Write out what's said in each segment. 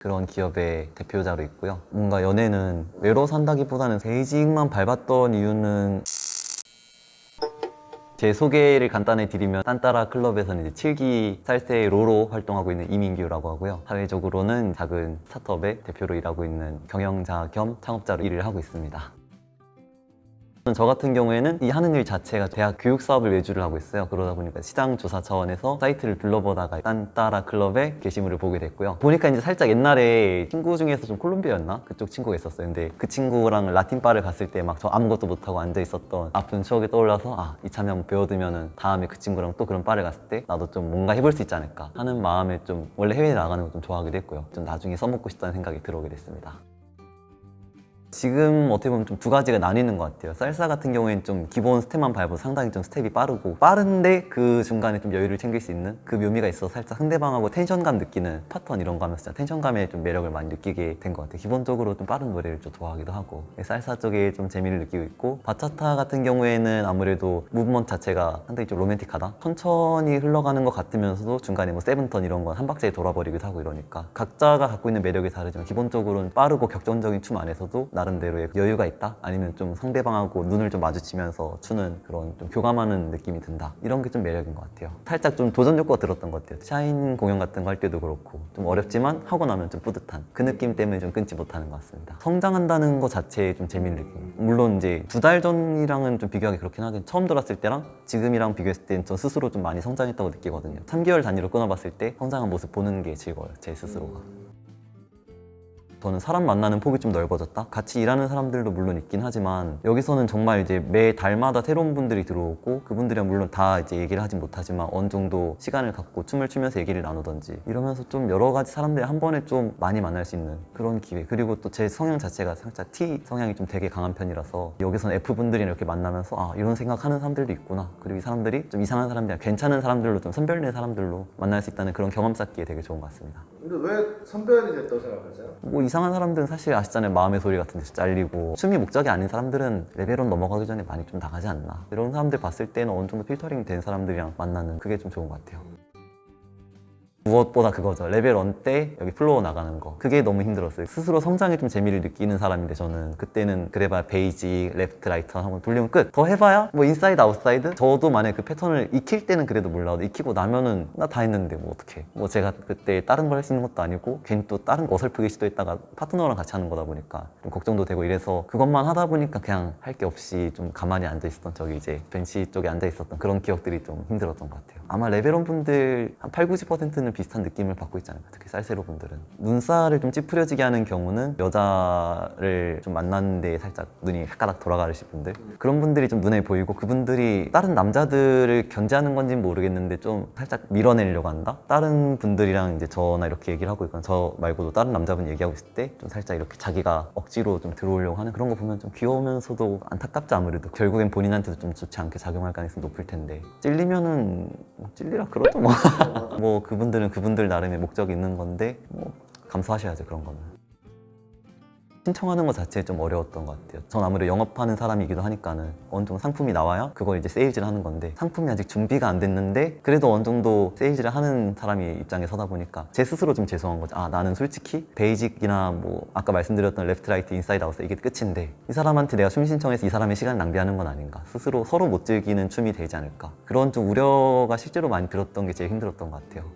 그런 기업의 대표자로 있고요. 뭔가 연애는 외로 산다기보다는 베이직만 밟았던 이유는 제 소개를 간단히 드리면 딴따라 클럽에서는 이제 7기 쌀세 로로 활동하고 있는 이민규라고 하고요. 사회적으로는 작은 스타트업의 대표로 일하고 있는 경영자 겸 창업자로 일을 하고 있습니다. 저 같은 경우에는 이 하는 일 자체가 대학 교육 사업을 외주를 하고 있어요. 그러다 보니까 시장 조사 차원에서 사이트를 둘러보다가 딴따라 클럽의 게시물을 보게 됐고요. 보니까 이제 살짝 옛날에 친구 중에서 좀 콜롬비아였나? 그쪽 친구가 있었어요. 근데 그 친구랑 라틴 바를 갔을 때 막 저 아무것도 못하고 앉아 있었던 아픈 추억이 떠올라서 이참에 한번 배워두면은 다음에 그 친구랑 또 그런 바를 갔을 때 나도 좀 뭔가 해볼 수 있지 않을까 하는 마음에 좀 원래 해외에 나가는 거 좀 좋아하기도 했고요. 좀 나중에 써먹고 싶다는 생각이 들어오게 됐습니다. 지금 어떻게 보면 좀 두 가지가 나뉘는 것 같아요. 쌀사 같은 경우에는 좀 기본 스텝만 밟아도 상당히 좀 스텝이 빠른데 그 중간에 좀 여유를 챙길 수 있는 그 묘미가 있어서 살짝 상대방하고 텐션감 느끼는 패턴 이런 거 하면서 진짜 텐션감에 좀 매력을 많이 느끼게 된 것 같아요. 기본적으로 좀 빠른 노래를 좀 좋아하기도 하고 쌀사 쪽에 좀 재미를 느끼고 있고, 바차타 같은 경우에는 아무래도 무브먼트 자체가 상당히 좀 로맨틱하다, 천천히 흘러가는 것 같으면서도 중간에 뭐 세븐턴 이런 건 한 박자에 돌아버리기도 하고 이러니까 각자가 갖고 있는 매력이 다르지만 기본적으로는 빠르고 격정적인 춤 안에서도 나름대로의 여유가 있다, 아니면 좀 상대방하고 눈을 좀 마주치면서 추는 그런 좀 교감하는 느낌이 든다, 이런 게 좀 매력인 것 같아요. 살짝 좀 도전 욕구가 들었던 것 같아요. 샤인 공연 같은 거 할 때도 그렇고 좀 어렵지만 하고 나면 좀 뿌듯한 그 느낌 때문에 좀 끊지 못하는 것 같습니다. 성장한다는 것 자체에 좀 재미를 느끼고, 물론 이제 2달 전이랑은 좀 비교하기 그렇긴 하긴, 처음 들었을 때랑 지금이랑 비교했을 때는 저 스스로 좀 많이 성장했다고 느끼거든요. 3개월 단위로 끊어봤을 때 성장한 모습 보는 게 즐거워요, 제 스스로가. 저는 사람 만나는 폭이 좀 넓어졌다? 같이 일하는 사람들도 물론 있긴 하지만 여기서는 정말 이제 매 달마다 새로운 분들이 들어오고, 그분들이랑 물론 다 이제 얘기를 하진 못하지만 어느 정도 시간을 갖고 춤을 추면서 얘기를 나누던지 이러면서 좀 여러 가지 사람들이 한 번에 좀 많이 만날 수 있는 그런 기회. 그리고 또 제 성향 자체가 살짝 T 성향이 좀 되게 강한 편이라서 여기서는 F분들이랑 이렇게 만나면서 이런 생각하는 사람들도 있구나, 그리고 이 사람들이 좀 이상한 사람들이랑 괜찮은 사람들로 좀 선별된 사람들로 만날 수 있다는 그런 경험 쌓기에 되게 좋은 것 같습니다. 근데 왜 선별이 됐다고 생각하세요? 뭐 이상한 사람들은 사실 아시잖아요. 마음의 소리 같은 데서 잘리고, 춤이 목적이 아닌 사람들은 레벨 1 넘어가기 전에 많이 좀 나가지 않나, 이런 사람들 봤을 때는 어느 정도 필터링 된 사람들이랑 만나는 그게 좀 좋은 것 같아요. 무엇보다 그거죠. 레벨 1 때 여기 플로어 나가는 거, 그게 너무 힘들었어요. 스스로 성장에 좀 재미를 느끼는 사람인데 저는 그때는 그래봐야 베이직, 레프트, 라이트 한번 돌리면 끝. 더 해봐야 뭐 인사이드, 아웃사이드. 저도 만약에 그 패턴을 익힐 때는 그래도 몰라도 익히고 나면은 나 다 했는데 뭐 어떡해. 뭐 제가 그때 다른 걸 할 수 있는 것도 아니고 괜히 또 다른 거 어설프게 시도했다가 파트너랑 같이 하는 거다 보니까 좀 걱정도 되고 이래서 그것만 하다 보니까 그냥 할 게 없이 좀 가만히 앉아있었던, 저기 이제 벤치 쪽에 앉아있었던 그런 기억들이 좀 힘들었던 것 같아요. 아마 레벨 1 분들 한 80~90%는 비슷한 느낌을 받고 있지 않을까. 특히 쌀세로 분들은 눈살을 좀 찌푸려지게 하는 경우는 여자를 좀 만났는데 살짝 눈이 헷가닥 돌아가시는 분들, 그런 분들이 좀 눈에 보이고, 그분들이 다른 남자들을 견제하는 건지는 모르겠는데 좀 살짝 밀어내려고 한다? 다른 분들이랑 이제 저나 이렇게 얘기를 하고 있거나 저 말고도 다른 남자분 얘기하고 있을 때 좀 살짝 이렇게 자기가 억지로 좀 들어오려고 하는 그런 거 보면 좀 귀여우면서도 안타깝죠. 아무래도 결국엔 본인한테도 좀 좋지 않게 작용할 가능성이 높을 텐데, 찔리면은 찔리라 그러죠 뭐. 뭐 그분들은 그분들 나름의 목적이 있는 건데 뭐 감수하셔야죠, 그런 거는. 신청하는 것 자체에 좀 어려웠던 것 같아요. 전 아무래도 영업하는 사람이기도 하니까는 어느 정도 상품이 나와야 그걸 이제 세일즈를 하는 건데, 상품이 아직 준비가 안 됐는데 그래도 어느 정도 세일즈를 하는 사람이 입장에 서다 보니까 제 스스로 좀 죄송한 거죠. 나는 솔직히 베이직이나 뭐 아까 말씀드렸던 레프트, 라이트, 인사이드, 아웃 이게 끝인데 이 사람한테 내가 춤 신청해서 이 사람의 시간 낭비하는 건 아닌가, 스스로 서로 못 즐기는 춤이 되지 않을까, 그런 좀 우려가 실제로 많이 들었던 게 제일 힘들었던 것 같아요.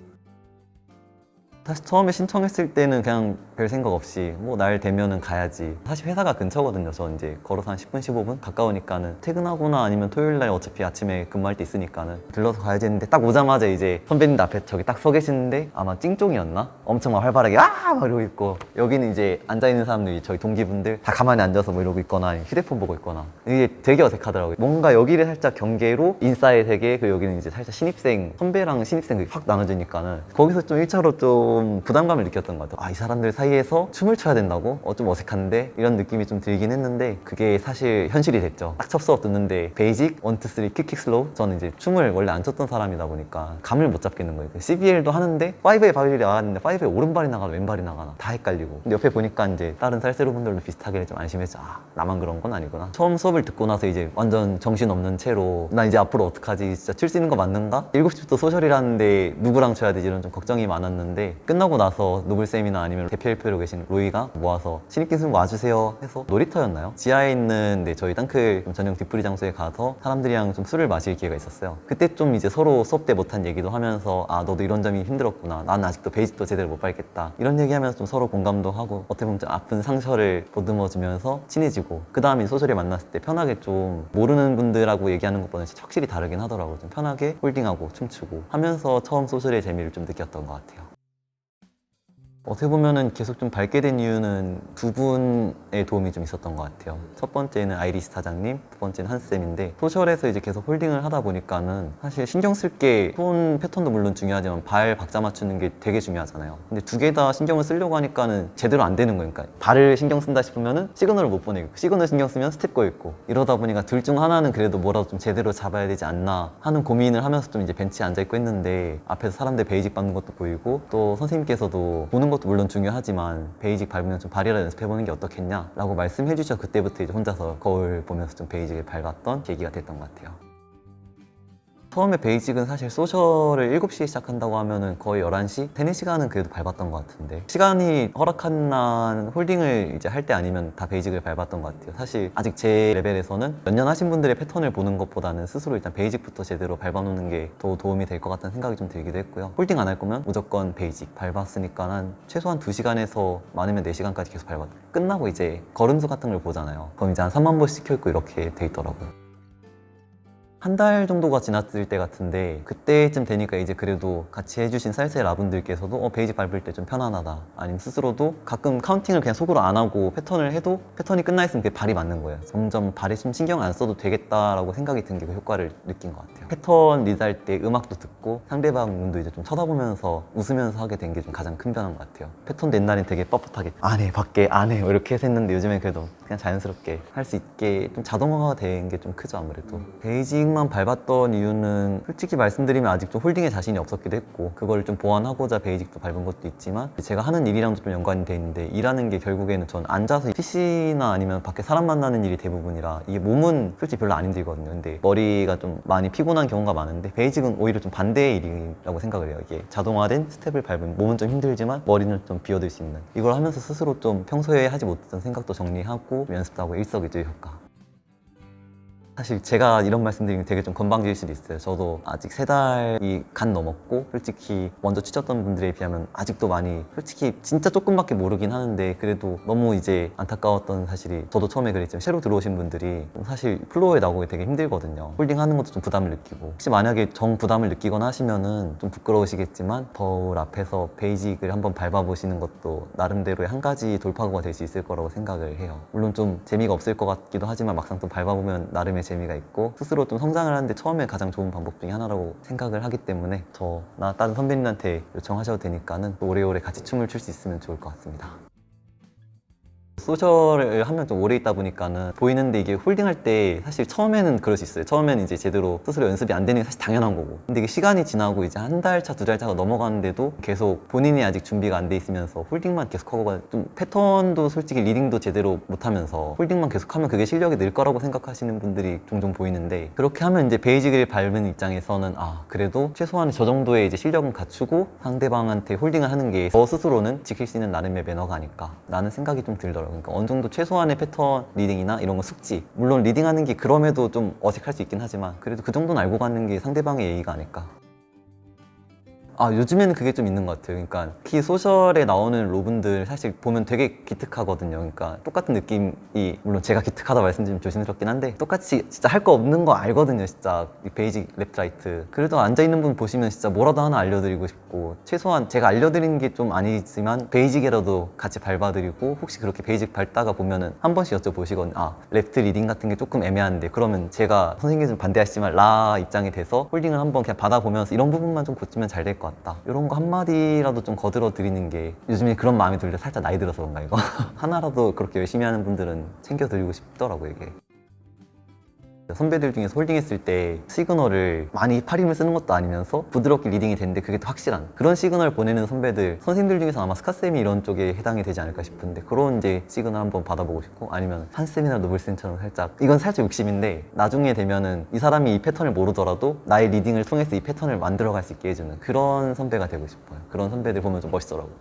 사실 처음에 신청했을 때는 그냥 별 생각 없이 뭐 날 되면은 가야지. 사실 회사가 근처거든요. 저 이제 걸어서 한 10분 15분 가까우니까는 퇴근하거나 아니면 토요일 날 어차피 아침에 근무할 때 있으니까는 들러서 가야지 했는데, 딱 오자마자 이제 선배님들 앞에 저기 딱 서 계시는데 아마 찡종이었나? 엄청 막 활발하게 막 이러고 있고, 여기는 이제 앉아있는 사람들이 저희 동기분들 다 가만히 앉아서 뭐 이러고 있거나 아니면 휴대폰 보고 있거나, 이게 되게 어색하더라고요. 뭔가 여기를 살짝 경계로 인싸의 세계, 그 여기는 이제 살짝 신입생, 선배랑 신입생 확 나눠지니까는 거기서 좀 1차로 좀 부담감을 느꼈던 것 같아요. 이 사람들 사이에서 춤을 춰야 된다고? 좀 어색한데? 이런 느낌이 좀 들긴 했는데 그게 사실 현실이 됐죠. 딱 첫 수업 듣는데 베이직, 1, 2, 3, 킥, 슬로우. 저는 이제 춤을 원래 안 췄던 사람이다 보니까 감을 못 잡겠는 거예요. CBL도 하는데 5에 발이 나갔는데 5에 오른발이 나가나 왼발이 나가나 다 헷갈리고, 근데 옆에 보니까 이제 다른 쌀세로 분들도 비슷하게 좀 안심했죠. 나만 그런 건 아니구나. 처음 수업을 듣고 나서 이제 완전 정신없는 채로 나 이제 앞으로 어떡하지? 진짜 출 수 있는 거 맞는가? 7시부터 소셜이라는데 누구랑 쳐야 되지? 이런 좀 걱정이 많았는데, 끝나고 나서 노블쌤이나 아니면 대표 셀프로 계신 로이가 모아서 신입 기술 와주세요 해서 놀이터였나요? 지하에 있는 저희 땅클 전용 뒷풀이 장소에 가서 사람들이랑 좀 술을 마실 기회가 있었어요. 그때 좀 이제 서로 수업 때 못한 얘기도 하면서 아 너도 이런 점이 힘들었구나, 난 아직도 베이직도 제대로 못 밟겠다, 이런 얘기하면서 좀 서로 공감도 하고 어떻게 보면 좀 아픈 상처를 보듬어주면서 친해지고, 그 다음에 소셜에 만났을 때 편하게 좀 모르는 분들하고 얘기하는 것보다는 진짜 확실히 다르긴 하더라고요. 좀 편하게 홀딩하고 춤추고 하면서 처음 소셜의 재미를 좀 느꼈던 것 같아요. 어떻게 보면은 계속 좀 밝게 된 이유는 두 분의 도움이 좀 있었던 것 같아요. 첫 번째는 아이리스 사장님, 두 번째는 한쌤인데, 소셜에서 이제 계속 홀딩을 하다 보니까는 사실 신경 쓸 게 손 패턴도 물론 중요하지만 발 박자 맞추는 게 되게 중요하잖아요. 근데 두 개 다 신경을 쓰려고 하니까는 제대로 안 되는 거니까, 그러니까 발을 신경 쓴다 싶으면은 시그널을 못 보내고, 시그널 신경 쓰면 스텝 꺼 있고, 이러다 보니까 둘 중 하나는 그래도 뭐라도 좀 제대로 잡아야 되지 않나 하는 고민을 하면서 좀 이제 벤치에 앉아 있고 했는데, 앞에서 사람들 베이직 밟는 것도 보이고 또 선생님께서도 보는 것도 물론 중요하지만 베이직 밟으면 좀 발이라 연습해보는 게 어떻겠냐 라고 말씀해 주셔서 그때부터 이제 혼자서 거울 보면서 좀 베이직을 밟았던 계기가 됐던 것 같아요. 처음에 베이직은 사실 소셜을 7시에 시작한다고 하면은 거의 11시? 3, 4시간은 그래도 밟았던 것 같은데, 시간이 허락한 홀딩을 이제 할 때 아니면 다 베이직을 밟았던 것 같아요. 사실 아직 제 레벨에서는 몇 년 하신 분들의 패턴을 보는 것보다는 스스로 일단 베이직부터 제대로 밟아놓는 게 더 도움이 될 것 같다는 생각이 좀 들기도 했고요. 홀딩 안 할 거면 무조건 베이직 밟았으니까 한 최소한 2시간에서 많으면 4시간까지 계속 밟았어요. 끝나고 이제 걸음수 같은 걸 보잖아요. 그럼 이제 한 3만 보씩 시켜있고 이렇게 돼 있더라고요. 한 달 정도가 지났을 때 같은데, 그때쯤 되니까 이제 그래도 같이 해주신 쌀쌀 라분들께서도 베이직 밟을 때 좀 편안하다, 아니면 스스로도 가끔 카운팅을 그냥 속으로 안 하고 패턴을 해도 패턴이 끝나 있으면 그게 발이 맞는 거예요. 점점 발에 좀 신경 안 써도 되겠다라고 생각이 든 게 그 효과를 느낀 것 같아요. 패턴 리드할 때 음악도 듣고 상대방 눈도 이제 좀 쳐다보면서 웃으면서 하게 된 게 좀 가장 큰 변화인 것 같아요. 패턴도 옛날엔 되게 뻣뻣하게 안 해, 밖에 안 해 이렇게 했는데, 요즘엔 그래도 그냥 자연스럽게 할 수 있게 좀 자동화가 된 게 좀 크죠, 아무래도. 베이직만 밟았던 이유는 솔직히 말씀드리면 아직 좀 홀딩에 자신이 없었기도 했고, 그걸 좀 보완하고자 베이직도 밟은 것도 있지만, 제가 하는 일이랑도 좀 연관이 돼 있는데, 일하는 게 결국에는 전 앉아서 PC나 아니면 밖에 사람 만나는 일이 대부분이라 이게 몸은 솔직히 별로 안 힘들거든요. 근데 머리가 좀 많이 피곤한 경우가 많은데, 베이직은 오히려 좀 반대의 일이라고 생각을 해요. 이게 자동화된 스텝을 밟으면 몸은 좀 힘들지만 머리는 좀 비워둘 수 있는, 이걸 하면서 스스로 좀 평소에 하지 못했던 생각도 정리하고 연습도 하고 일석이조의 효과. 사실 제가 이런 말씀드리면 되게 좀 건방질 수도 있어요. 저도 아직 3달이 간 넘었고, 솔직히 먼저 치셨던 분들에 비하면 아직도 많이 솔직히 진짜 조금밖에 모르긴 하는데, 그래도 너무 이제 안타까웠던 사실이, 저도 처음에 그랬지만 새로 들어오신 분들이 사실 플로어에 나오기 되게 힘들거든요. 홀딩하는 것도 좀 부담을 느끼고, 혹시 만약에 정 부담을 느끼거나 하시면은 좀 부끄러우시겠지만 거울 앞에서 베이직을 한번 밟아보시는 것도 나름대로의 한 가지 돌파구가 될 수 있을 거라고 생각을 해요. 물론 좀 재미가 없을 것 같기도 하지만 막상 또 밟아보면 나름의 재미가 있고, 스스로 좀 성장을 하는데 처음에 가장 좋은 방법 중에 하나라고 생각을 하기 때문에, 저나 다른 선배님한테 요청하셔도 되니까는 오래오래 같이 춤을 출 수 있으면 좋을 것 같습니다. 소셜을 하면 좀 오래 있다 보니까는 보이는데, 이게 홀딩할 때 사실 처음에는 그럴 수 있어요. 처음에는 이제 제대로 스스로 연습이 안 되는 게 사실 당연한 거고, 근데 이게 시간이 지나고 이제 한 달 차, 2달 차가 넘어가는데도 계속 본인이 아직 준비가 안 돼 있으면서 홀딩만 계속 하고 가요. 좀 패턴도 솔직히 리딩도 제대로 못하면서 홀딩만 계속하면 그게 실력이 늘 거라고 생각하시는 분들이 종종 보이는데, 그렇게 하면 이제 베이직을 밟은 입장에서는 그래도 최소한 저 정도의 이제 실력은 갖추고 상대방한테 홀딩을 하는 게 저 스스로는 지킬 수 있는 나름의 매너가 아닐까 라는 생각이 좀 들더라고요. 그러니까 어느 정도 최소한의 패턴 리딩이나 이런 거 숙지, 물론 리딩하는 게 그럼에도 좀 어색할 수 있긴 하지만 그래도 그 정도는 알고 가는 게 상대방의 예의가 아닐까. 요즘에는 그게 좀 있는 것 같아요. 그러니까 특히 소셜에 나오는 로분들 사실 보면 되게 기특하거든요. 그러니까 똑같은 느낌이, 물론 제가 기특하다 말씀드리면 조심스럽긴 한데, 똑같이 진짜 할 거 없는 거 알거든요. 진짜 이 베이직 랩트라이트. 그래도 앉아있는 분 보시면 진짜 뭐라도 하나 알려드리고 싶고, 최소한 제가 알려드리는 게 좀 아니지만 베이직이라도 같이 밟아드리고, 혹시 그렇게 베이직 밟다가 보면은 한 번씩 여쭤보시거든요. 랩트 리딩 같은 게 조금 애매한데, 그러면 제가 선생님이 좀 반대하시지만 라 입장이 돼서 홀딩을 한번 그냥 받아보면서 이런 부분만 좀 고치면 잘 될 것 같다, 이런 거 한마디라도 좀 거들어 드리는 게, 요즘에 그런 마음이 들려. 살짝 나이 들어서 그런가 이거. 하나라도 그렇게 열심히 하는 분들은 챙겨드리고 싶더라고요, 이게. 선배들 중에서 홀딩했을 때 시그널을 많이 팔 힘을 쓰는 것도 아니면서 부드럽게 리딩이 되는데 그게 더 확실한 그런 시그널 보내는 선배들, 선생님들 중에서 아마 스카쌤이 이런 쪽에 해당이 되지 않을까 싶은데, 그런 이제 시그널 한번 받아보고 싶고, 아니면 한쌤이나 노블쌤처럼 살짝, 이건 살짝 욕심인데 나중에 되면은 이 사람이 이 패턴을 모르더라도 나의 리딩을 통해서 이 패턴을 만들어갈 수 있게 해주는 그런 선배가 되고 싶어요. 그런 선배들 보면 좀 멋있더라고요.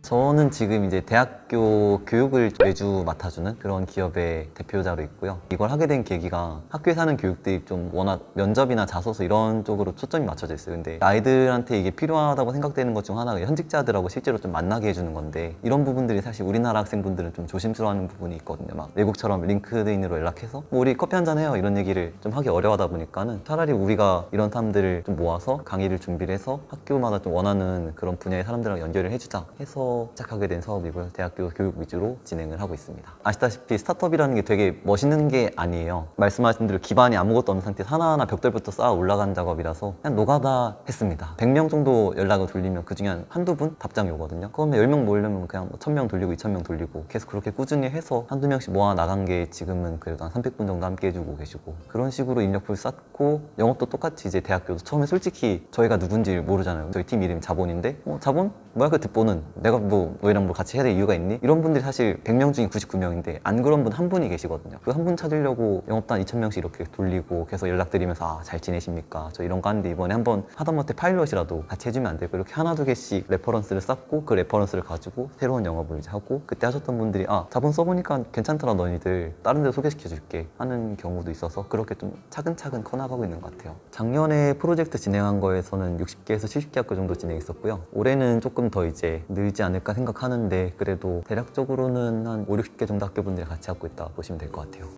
저는 지금 이제 대학교 교육을 매주 맡아주는 그런 기업의 대표자로 있고요. 이걸 하게 된 계기가 학교에서 하는 교육들이 좀 워낙 면접이나 자소서 이런 쪽으로 초점이 맞춰져 있어요. 근데 아이들한테 이게 필요하다고 생각되는 것 중 하나가 현직자들하고 실제로 좀 만나게 해주는 건데, 이런 부분들이 사실 우리나라 학생분들은 좀 조심스러워하는 부분이 있거든요. 막 외국처럼 링크드인으로 연락해서 뭐 우리 커피 한잔 해요 이런 얘기를 좀 하기 어려워하다 보니까는 차라리 우리가 이런 사람들을 좀 모아서 강의를 준비를 해서 학교마다 좀 원하는 그런 분야의 사람들랑 연결을 해주자 해서 시작하게 된 사업이고요. 대학교 교육 위주로 진행을 하고 있습니다. 아시다시피 스타트업이라는 게 되게 멋있는 게 아니에요. 말씀하신 대로 기반이 아무것도 없는 상태에서 하나하나 벽돌부터 쌓아 올라간 작업이라서 그냥 노가다 했습니다. 100명 정도 연락을 돌리면 그중에 한 한두 분 답장이 오거든요. 그러면 10명 모으려면 그냥 1000명 돌리고 2000명 돌리고 계속 그렇게 꾸준히 해서 한두 명씩 모아 나간 게 지금은 그래도 한 300분 정도 함께 해주고 계시고, 그런 식으로 인력풀 쌓고, 영업도 똑같이 이제 대학교도 처음에 솔직히 저희가 누군지 모르잖아요. 저희 팀 이름이 자본인데 자본? 뭐야 그 뒷본은? 내가 뭐 너희랑 뭐 같이 해야 될 이유가 있니? 이런 분들이 사실 100명 중에 99명인데 안 그런 분 한 분이 계시거든요. 그 한 분 찾으려고 영업단 2000명씩 이렇게 돌리고 계속 연락드리면서 잘 지내십니까? 저 이런 거 하는데 이번에 한번 하다못해 파일럿이라도 같이 해주면 안 될까? 이렇게 하나 두 개씩 레퍼런스를 쌓고 그 레퍼런스를 가지고 새로운 영업을 이제 하고, 그때 하셨던 분들이 자본 써보니까 괜찮더라 너희들 다른 데 소개시켜줄게 하는 경우도 있어서 그렇게 좀 차근차근 커나가고 있는 것 같아요. 작년에 프로젝트 진행한 거에서는 60개에서 70개 학교 정도 진행했었고요. 올해는 조금 더 이제 늘지 않을까 생각하는데 그래도 대략적으로는 한 5, 60개 정도 학교분들이 같이 하고 있다 보시면 될 것 같아요.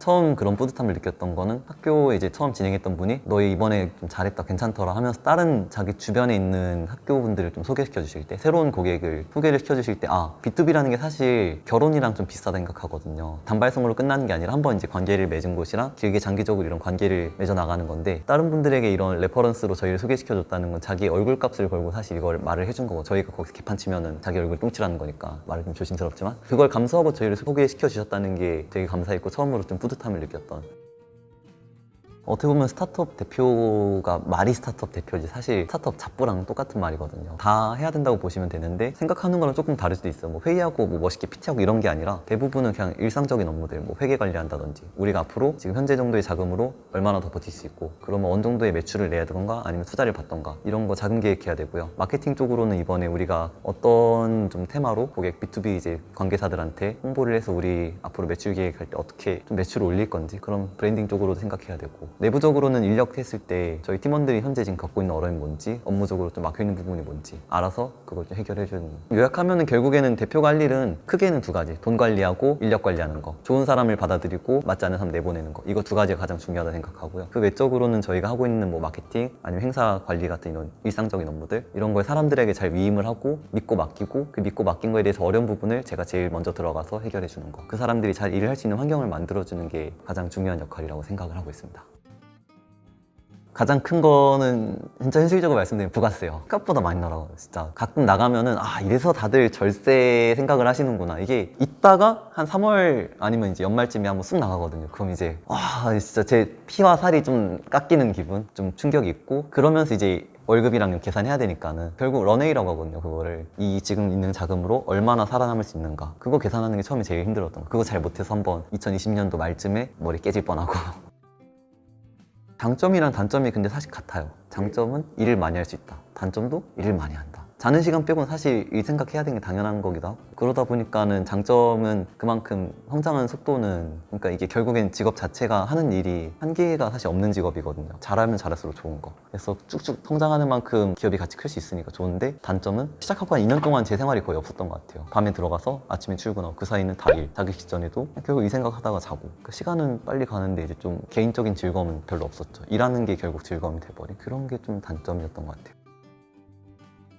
처음 그런 뿌듯함을 느꼈던 거는 학교에 이제 처음 진행했던 분이 너희 이번에 좀 잘했다 괜찮더라 하면서 다른 자기 주변에 있는 학교분들을 좀 소개시켜 주실 때, 새로운 고객을 소개를 시켜 주실 때 B2B라는 게 사실 결혼이랑 좀 비슷하다 생각하거든요. 단발성으로 끝나는 게 아니라 한번 이제 관계를 맺은 곳이랑 길게 장기적으로 이런 관계를 맺어 나가는 건데, 다른 분들에게 이런 레퍼런스로 저희를 소개시켜 줬다는 건 자기 얼굴값을 걸고 사실 이걸 말을 해준 거고, 저희가 거기서 개판 치면은 자기 얼굴 똥칠하는 거니까 말을 좀 조심스럽지만 그걸 감수하고 저희를 소개시켜 주셨다는 게 되게 감사했고, 처음으로 좀 뿌듯함을 느꼈던. 어떻게 보면 스타트업 대표가 말이 스타트업 대표지 사실 스타트업 잡부랑 똑같은 말이거든요. 다 해야 된다고 보시면 되는데 생각하는 거는 조금 다를 수도 있어요. 뭐 회의하고 뭐 멋있게 PT하고 이런 게 아니라 대부분은 그냥 일상적인 업무들, 뭐 회계 관리한다든지 우리가 앞으로 지금 현재 정도의 자금으로 얼마나 더 버틸 수 있고, 그러면 어느 정도의 매출을 내야 되던가 아니면 투자를 받던가 이런 거 자금 계획해야 되고요. 마케팅 쪽으로는 이번에 우리가 어떤 좀 테마로 고객 B2B 이제 관계사들한테 홍보를 해서 우리 앞으로 매출 계획할 때 어떻게 좀 매출을 올릴 건지 그런 브랜딩 쪽으로도 생각해야 되고, 내부적으로는 인력 했을 때 저희 팀원들이 현재 지금 겪고 있는 어려움이 뭔지, 업무적으로 좀 막혀있는 부분이 뭔지 알아서 그걸 좀 해결해주는. 요약하면은 결국에는 대표가 할 일은 크게는 두 가지, 돈 관리하고 인력 관리하는 거, 좋은 사람을 받아들이고 맞지 않는 사람 내보내는 거, 이거 두 가지가 가장 중요하다 생각하고요. 그 외적으로는 저희가 하고 있는 뭐 마케팅 아니면 행사 관리 같은 이런 일상적인 업무들, 이런 걸 사람들에게 잘 위임을 하고 믿고 맡기고, 그 믿고 맡긴 거에 대해서 어려운 부분을 제가 제일 먼저 들어가서 해결해 주는 거, 그 사람들이 잘 일을 할 수 있는 환경을 만들어주는 게 가장 중요한 역할이라고 생각을 하고 있습니다. 가장 큰 거는 진짜 현실적으로 말씀드리면 부가세요. 생각보다 많이 나가요. 진짜 가끔 나가면은 이래서 다들 절세 생각을 하시는구나. 이게 있다가 한 3월 아니면 이제 연말쯤에 한번 쑥 나가거든요. 그럼 이제 진짜 제 피와 살이 좀 깎이는 기분, 좀 충격이 있고, 그러면서 이제 월급이랑 계산해야 되니까는 결국 런웨이라고 하거든요. 그거를 이 지금 있는 자금으로 얼마나 살아남을 수 있는가, 그거 계산하는 게 처음에 제일 힘들었던 거. 그거 잘 못해서 한번 2020년도 말쯤에 머리 깨질 뻔하고. 장점이랑 단점이 근데 사실 같아요. 장점은 일을 많이 할 수 있다. 단점도 일을 많이 한다. 자는 시간 빼고는 사실 일 생각해야 되는 게 당연한 거기도 하고, 그러다 보니까는 장점은 그만큼 성장하는 속도는, 그러니까 이게 결국엔 직업 자체가 하는 일이 한계가 사실 없는 직업이거든요. 잘하면 잘할수록 좋은 거. 그래서 쭉쭉 성장하는 만큼 기업이 같이 클 수 있으니까 좋은데, 단점은 시작하고 한 2년 동안 제 생활이 거의 없었던 것 같아요. 밤에 들어가서 아침에 출근하고 그 사이는 다 일, 자기 직전에도 결국 이 생각하다가 자고, 그 시간은 빨리 가는데 이제 좀 개인적인 즐거움은 별로 없었죠. 일하는 게 결국 즐거움이 돼버린 그런 게 좀 단점이었던 것 같아요.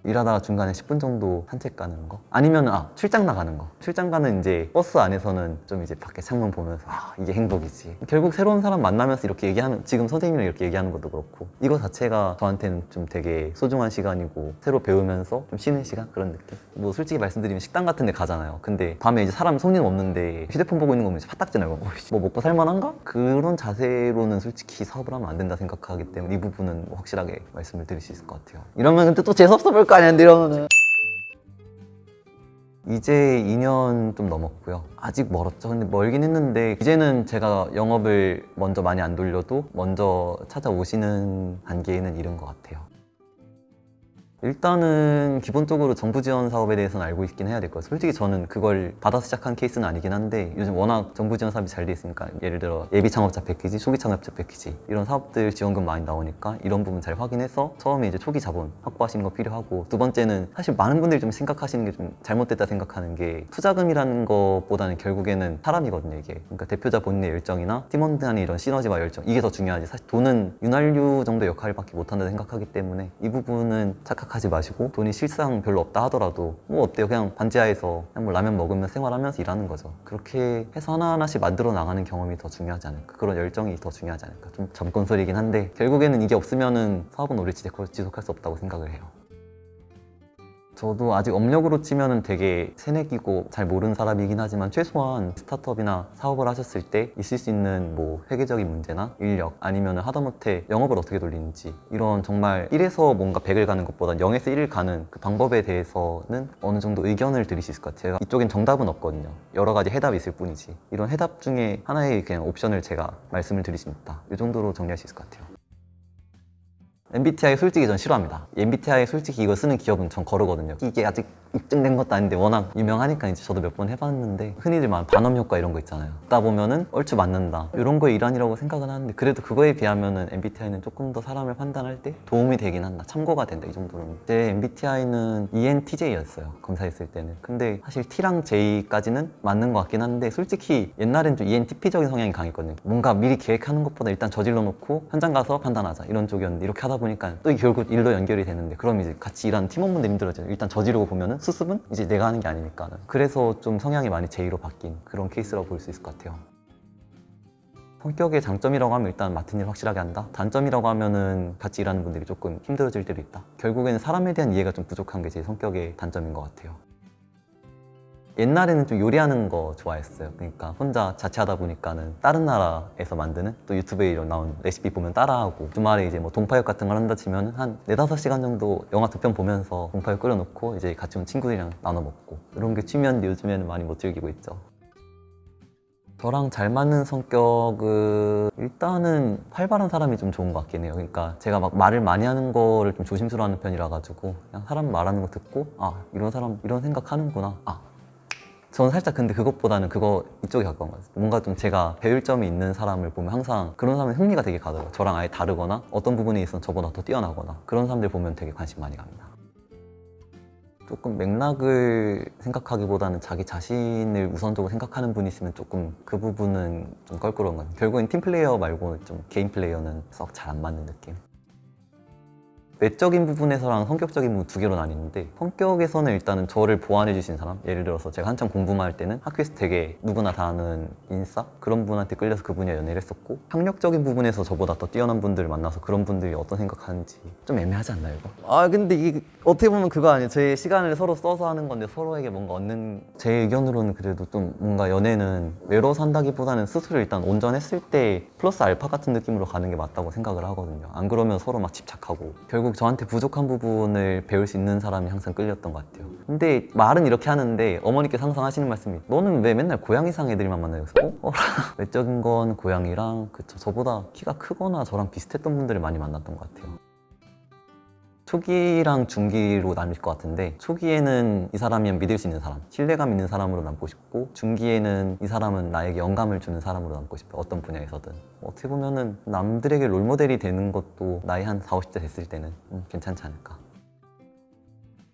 일하다가 중간에 10분 정도 산책 가는 거, 아니면 출장 나가는 거. 출장 가는 이제 버스 안에서는 좀 이제 밖에 창문 보면서 이게 행복이지. 결국 새로운 사람 만나면서 이렇게 얘기하는, 지금 선생님이랑 이렇게 얘기하는 것도 그렇고, 이거 자체가 저한테는 좀 되게 소중한 시간이고, 새로 배우면서 좀 쉬는 시간, 그런 느낌. 뭐 솔직히 말씀드리면 식당 같은 데 가잖아요. 근데 밤에 이제 사람 손님 없는데 휴대폰 보고 있는 거면 이제 파딱지 나고 뭐 먹고 살만한가? 그런 자세로는 솔직히 사업을 하면 안 된다 생각하기 때문에 이 부분은 뭐 확실하게 말씀을 드릴 수 있을 것 같아요. 이러면 근데 또 재수없어 볼 거 아니야, 이러면은. 이제 2년 좀 넘었고요. 아직 멀었죠. 근데 멀긴 했는데 이제는 제가 영업을 먼저 많이 안 돌려도 먼저 찾아오시는 단계에는 이른 것 같아요. 일단은 기본적으로 정부 지원 사업에 대해서는 알고 있긴 해야 될 것 같아요. 솔직히 저는 그걸 받아서 시작한 케이스는 아니긴 한데 요즘 워낙 정부 지원 사업이 잘 돼 있으니까 예를 들어 예비 창업자 패키지, 초기 창업자 패키지 이런 사업들 지원금 많이 나오니까 이런 부분 잘 확인해서 처음에 이제 초기 자본 확보하시는 거 필요하고, 두 번째는 사실 많은 분들이 좀 생각하시는 게 좀 잘못됐다 생각하는 게 투자금이라는 것보다는 결국에는 사람이거든요 이게. 그러니까 대표자 본인의 열정이나 팀원들 간의 이런 시너지와 열정, 이게 더 중요하지. 사실 돈은 윤활유 정도 역할밖에 못한다 생각하기 때문에 이 부분은 착각하지 마시고, 돈이 실상 별로 없다 하더라도 뭐 어때요, 그냥 반지하에서 그냥 뭐 라면 먹으면서 생활하면서 일하는 거죠. 그렇게 해서 하나하나씩 만들어 나가는 경험이 더 중요하지 않을까, 그런 열정이 더 중요하지 않을까. 좀 잠건소리긴 한데 결국에는 이게 없으면은 사업은 오래 지속할 수 없다고 생각을 해요. 저도 아직 업력으로 치면은 되게 새내기고 잘 모르는 사람이긴 하지만 최소한 스타트업이나 사업을 하셨을 때 있을 수 있는 뭐 회계적인 문제나 인력, 아니면 하다못해 영업을 어떻게 돌리는지, 이런 정말 1에서 뭔가 100을 가는 것보다 0에서 1을 가는 그 방법에 대해서는 어느 정도 의견을 드릴 수 있을 것 같아요. 이쪽엔 정답은 없거든요. 여러 가지 해답이 있을 뿐이지. 이런 해답 중에 하나의 그냥 옵션을 제가 말씀을 드릴 수 있다, 이 정도로 정리할 수 있을 것 같아요. MBTI 솔직히 전 싫어합니다. MBTI 솔직히 이거 쓰는 기업은 전 거르거든요. 이게 아직 입증된 것도 아닌데 워낙 유명하니까 이제 저도 몇 번 해봤는데, 흔히들 말하는 반음 효과 이런 거 있잖아요. 듣다 보면은 얼추 맞는다, 이런 거의 일환이라고 생각은 하는데, 그래도 그거에 비하면은 MBTI는 조금 더 사람을 판단할 때 도움이 되긴 한다, 참고가 된다, 이 정도로는. 제 MBTI는 ENTJ였어요, 검사했을 때는. 근데 사실 T랑 J까지는 맞는 것 같긴 한데, 솔직히 옛날엔 좀 ENTP적인 성향이 강했거든요. 뭔가 미리 계획하는 것보다 일단 저질러 놓고 현장 가서 판단하자, 이런 쪽이었는데, 이렇게 하다 보니까 또 이게 결국 일로 연결이 되는데, 그럼 이제 같이 일하는 팀원분들 힘들어져요. 일단 저지르고 보면은 수습은 이제 내가 하는 게 아니니까. 그래서 좀 성향이 많이 J로 바뀐 그런 케이스라고 볼 수 있을 것 같아요. 성격의 장점이라고 하면 일단 맡은 일 확실하게 한다. 단점이라고 하면은 같이 일하는 분들이 조금 힘들어질 때도 있다. 결국에는 사람에 대한 이해가 좀 부족한 게 제 성격의 단점인 것 같아요. 옛날에는 좀 요리하는 거 좋아했어요. 그러니까 혼자 자취하다 보니까는 다른 나라에서 만드는, 또 유튜브에 이런 나온 레시피 보면 따라하고, 주말에 이제 뭐 동파육 같은 걸 한다 치면 한 4-5시간 정도 영화 2편 보면서 동파육 끓여놓고 이제 같이 온 친구들이랑 나눠 먹고, 이런 게 취미였는데 요즘에는 많이 못 즐기고 있죠. 저랑 잘 맞는 성격은 일단은 활발한 사람이 좀 좋은 것 같긴 해요. 그러니까 제가 막 말을 많이 하는 거를 좀 조심스러워하는 편이라 가지고, 그냥 사람 말하는 거 듣고 아, 이런 사람 이런 생각하는구나, 저는 살짝 근데 그것보다는 이쪽에 가까운 것 같아요. 뭔가 좀 제가 배울 점이 있는 사람을 보면 항상 그런 사람의 흥미가 되게 가더라고요. 저랑 아예 다르거나 어떤 부분에 있어서 저보다 더 뛰어나거나, 그런 사람들 보면 되게 관심 많이 갑니다. 조금 맥락을 생각하기보다는 자기 자신을 우선적으로 생각하는 분이 있으면 조금 그 부분은 좀 껄끄러운 것 같아요. 결국엔 팀플레이어 말고 좀 개인 플레이어는 썩 잘 안 맞는 느낌. 외적인 부분에서랑 성격적인 부분 두 개로 나뉘는데, 성격에서는 일단은 저를 보완해 주신 사람, 예를 들어서 제가 한참 공부만 할 때는 학교에서 되게 누구나 다 아는 인싸? 그런 분한테 끌려서 그분이랑 연애를 했었고, 학력적인 부분에서 저보다 더 뛰어난 분들을 만나서 그런 분들이 어떤 생각하는지. 좀 애매하지 않나요, 이거? 근데 이게 어떻게 보면 그거 아니에요. 제 시간을 서로 써서 하는 건데 서로에게 뭔가 얻는, 제 의견으로는 그래도 좀 뭔가 연애는 외로워서 한다기보다는 스스로 일단 온전했을 때 플러스 알파 같은 느낌으로 가는 게 맞다고 생각을 하거든요. 안 그러면 서로 막 집착하고, 결국 저한테 부족한 부분을 배울 수 있는 사람이 항상 끌렸던 것 같아요. 근데 말은 이렇게 하는데 어머니께서 항상 하시는 말씀이, 너는 왜 맨날 고양이상 애들만 만나요? 그래서 외적인 건 고양이랑, 그쵸, 저보다 키가 크거나 저랑 비슷했던 분들을 많이 만났던 것 같아요. 초기랑 중기로 나뉠 것 같은데, 초기에는 이 사람이면 믿을 수 있는 사람, 신뢰감 있는 사람으로 남고 싶고, 중기에는 이 사람은 나에게 영감을 주는 사람으로 남고 싶어요. 어떤 분야에서든. 어떻게 보면은 남들에게 롤모델이 되는 것도 나이 한 40, 50대 됐을 때는 괜찮지 않을까.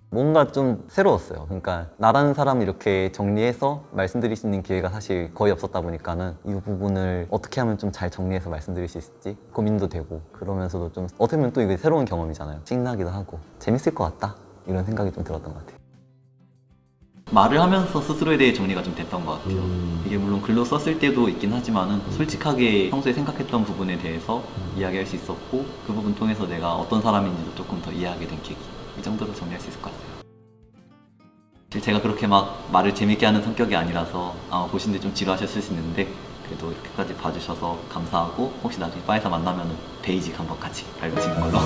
뭔가 좀 새로웠어요. 그러니까 나라는 사람을 이렇게 정리해서 말씀드릴 수 있는 기회가 사실 거의 없었다 보니까는 이 부분을 어떻게 하면 좀 잘 정리해서 말씀드릴 수 있을지 고민도 되고, 그러면서도 좀 어떻게 보면 또 이게 새로운 경험이잖아요. 신나기도 하고 재밌을 것 같다, 이런 생각이 좀 들었던 것 같아요. 말을 하면서 스스로에 대해 정리가 좀 됐던 것 같아요. 이게 물론 글로 썼을 때도 있긴 하지만은 솔직하게 평소에 생각했던 부분에 대해서 이야기할 수 있었고, 그 부분 통해서 내가 어떤 사람인지도 조금 더 이해하게 된 계기, 이 정도로 정리할 수 있을 것 같아요. 사실 제가 그렇게 막 말을 재밌게 하는 성격이 아니라서 보시는데 좀 지루하셨을 수 있는데, 그래도 이렇게까지 봐주셔서 감사하고, 혹시 나중에 바에서 만나면 베이직 한번 같이 밟으시는 걸로.